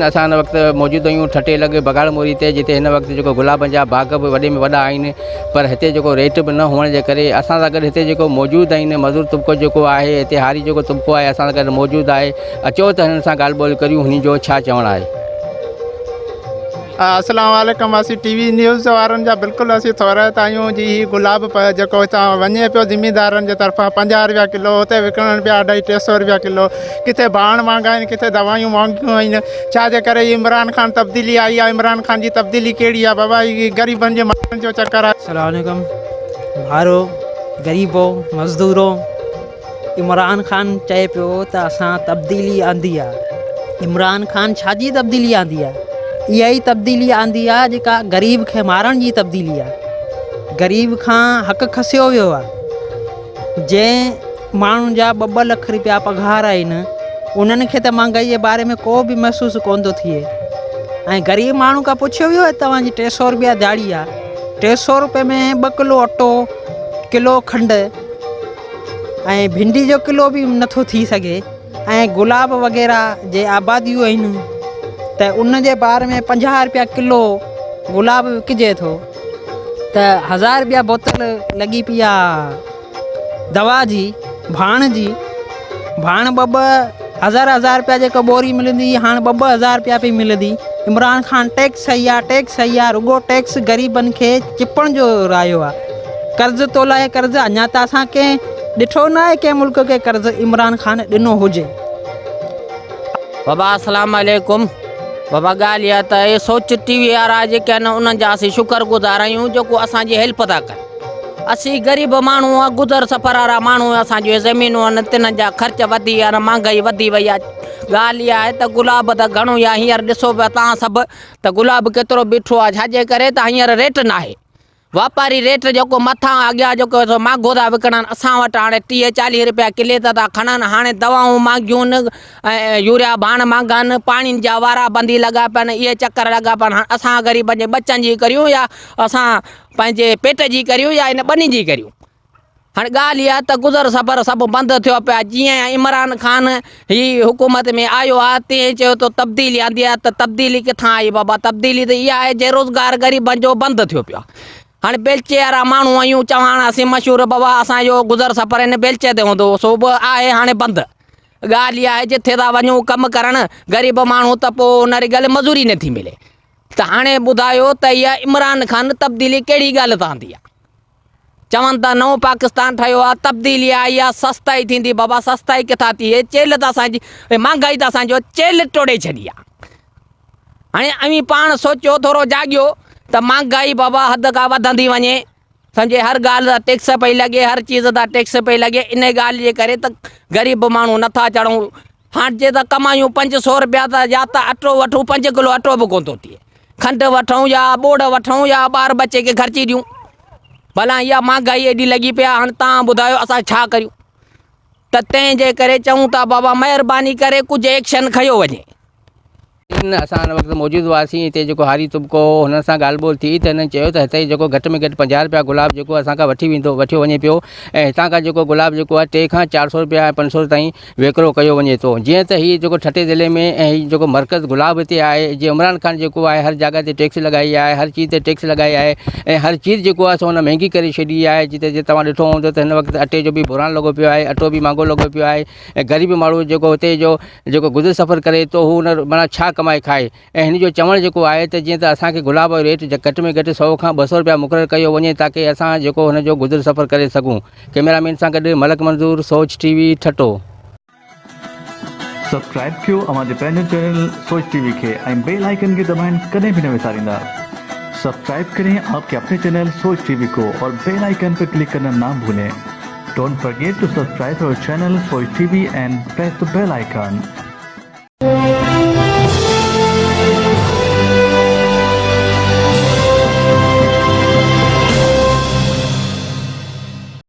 आहिनि। असां हिन वक़्तु मौजूदु आहियूं ठटे लॻ बगाड़ मोरी ते, जिते हिन वक़्तु जेको गुलाबनि जा बाग़ बि वॾे में वॾा आहिनि, पर हिते जेको रेट बि न हुअण जे करे असां सां गॾु हिते जेको मौजूदु आहिनि मज़दूर तबिको जेको आहे, हिते हारी जेको तबिको आहे असां सां गॾु मौजूदु आहे। अचो त हिन सां ॻाल्हि ॿोल करियूं, हिन जो छा चवणु आहे। अस्सलाम वालेकुम। असीं टीवी न्यूज़ वारनि जा बिल्कुलु असीं थोराइत आहियूं जी। ही गुलाब जेको हितां वञे पियो ज़मींदारनि जे तरफ़ां 50 रुपया किलो, हुते विकिणनि पिया 250-300 रुपया किलो। किथे भाण महांगा आहिनि, किथे दवायूं महांगियूं आहिनि। छा जे करे इमरान खान तब्दीली आई आहे? इमरान खान जी तब्दीली कहिड़ी आहे बाबा? ही ग़रीबनि जे माण्हुनि जो चक्कर आहे। अस्सलाम वालेकुम भारो ग़रीबो मज़दूरो। इमरान खान चए पियो त असां तब्दीली आंदी आहे। इमरान खान छा जी तब्दीली आंदी आहे? इहा ई तब्दीली आंदी आहे जेका ग़रीब खे मारण जी तब्दीली आहे। ग़रीब खां हक़ खसियो वियो आहे। जंहिं माण्हुनि जा 2-2 लख रुपया पघार आहिनि, उन्हनि खे त महांगाई जे बारे में को बि महसूसु कोन थो थिए। ऐं ग़रीब माण्हू खां पुछियो वियो आहे तव्हांजी 300 रुपया दिहाड़ी आहे, 300 रुपये में 2 किलो अटो, किलो खंडु ऐं भिंडी जो किलो बि नथो थी सघे। ऐं गुलाब वग़ैरह जे आबादियूं आहिनि त उन जे बारे में 50 रुपया किलो गुलाब विकिजे थो, त 1000 रुपया बोतल लॻी पई आहे दवा जी, भाण जी। भाण 2-2 रुपया जेको बोरी मिलंदी, हाणे 2-2 रुपया पई मिलंदी। इमरान खान टैक्स सही आहे, टैक्स सही आहे, रुगो टैक्स ग़रीबनि खे चिपण जो रायो आहे। कर्ज़ तोलाए कर्ज़, अञा त असां कंहिं ॾिठो न आहे कंहिं मुल्क खे कर्ज़ इमरान खान ॾिनो हुजे। बाबा अस्सलाम वालेकुम। बाबा ॻाल्हि इहा त इहे सोच टीवी वारा जेके आहिनि उन्हनि जा असीं शुक्रगुज़ार आहियूं जेको असांजी हेल्प था कनि। असीं ग़रीब माण्हू आहे, गुज़र सफ़र वारा माण्हू, असांजूं ज़मीनूं आहिनि, तिन जा ख़र्च वधी विया आहिनि, महांगाई वधी वई आहे। ॻाल्हि इहा आहे त गुलाब त घणो ई आहे। हींअर ॾिसो पिया तव्हां सभु त गुलाब केतिरो बीठो आहे। छाजे करे त हींअर रेट न आहे। वापारी रेट जेको मथां अॻियां जेको महांगो था विकिणनि, असां वटि हाणे 30-40 रुपया किले था खणनि। हाणे दवाऊं महांगियूं आहिनि ऐं यूरिया भाण महांगा आहिनि, पाणीनि जा वारा बंदी लॻा पिया आहिनि, इहे चकर लॻा पिया आहिनि। असां ग़रीब जे बचनि जी करियूं या असां पंहिंजे पेट जी करियूं या इन ॿनी जी करियूं। हाणे ॻाल्हि इहा त गुज़र सफ़र सभु बंदि थियो पिया। जीअं इमरान खान ही हुकूमत में आयो आहे, तीअं चयो तो तब्दीली आंदी आहे। त तब्दीली किथां आई बाबा? तब्दीली त इहा आहे जे रोज़गार ग़रीबनि जो बंदि थियो पियो आहे। हाणे बेलचे वारा माण्हू आहियूं, चवाणासीं मशहूरु बाबा असांजो गुज़र सफ़र हिन बेलचे ते हूंदो, सो बि आहे हाणे बंदि। ॻाल्हि इहा आहे जिथे था वञूं कमु करणु ग़रीब माण्हू त पोइ उन ॻाल्हि मज़ूरी नथी मिले। त हाणे ॿुधायो त इहा इमरान खान तब्दीली कहिड़ी ॻाल्हि त आंदी आहे? चवनि था नओं पाकिस्तान ठहियो आहे, तब्दीली आई आहे, सस्ताई थींदी। बाबा सस्ताई किथां थी? चेल त असांजी महांगाई त असांजो चेल टोड़े छॾी आहे। हाणे अमीं पाण सोचियो, थोरो जाॻियो त महांगाई बाबा हद खां वधंदी वञे। सम्झे हर ॻाल्हि जा टैक्स पई लॻे, हर चीज़ जा टैक्स पई लॻे। इन ॻाल्हि जे करे त ग़रीब माण्हू नथा चढ़ूं। हाणे जे त कमायूं 500 रुपया त या त अटो वठूं, 5 किलो अटो बि कोन थो थिए। खंडु वठूं या ॿोड़ वठूं या ॿार बचे खे ख़र्ची ॾियूं। भला इहा महांगाई एॾी लॻी पई आहे। हाणे तव्हां ॿुधायो असां छा करियूं? त तंहिंजे करे चऊं था बाबा महिरबानी करे कुझु एक्शन खयो वञे। असां हिन वक़्तु मौजूदु हुआसीं हिते जेको हारी तबिको हुन सां ॻाल्हि ॿोल थी त हिननि चयो त हिते जेको घटि में घटि 50 रुपया गुलाब जेको असांखां वठियो वञे पियो, ऐं हितां खां जेको गुलाब जेको आहे 300 खां 400 रुपया ऐं 500 ताईं विकिरो कयो वञे थो। जीअं त हीअ जेको ठटे ज़िले में ऐं हीअ जेको मर्कज़ गुलाब हिते आहे, जीअं इमरान खान जेको आहे हर जॻह ते टैक्स लॻाई आहे, हर चीज़ ते टैक्स लॻाई आहे ऐं हर चीज़ जेको आहे सो हुन महांगी करे छॾी आहे। जिते जे तव्हां ॾिठो हूंदो त हिन वक़्तु अटे जो बि बुरान लॻो पियो आहे, अटो बि महांगो लॻो पियो आहे ऐं ग़रीब माण्हू जेको हिते जो जेको गुज़र सफ़र करे थो हू हुन माना छा कमाए खाए। ऐं हिन जो चवणु जेको आहे त जीअं त असांखे गुलाब जो रेट घटि में घटि 100 खां 200 रुपया मुक़ररु कयो वञे ताकी असां जेको हुनजो गुज़र सफ़र करे सघूं। कैमरामैन सां गॾु मलक मंज़ूर, सोच टीवी, ठटो। सब्सक्राइब कयो असांजे पंहिंजे चैनल सोच टीवी खे ऐं बेल आइकन खे दबाइण कॾहिं बि न विसारींदा। सब्सक्राइब करें आपके अपने चैनल सोच टीवी को और बेल आइकन पर क्लिक करना ना भूलें। Don't forget to subscribe our channel Soch TV and press the bell icon.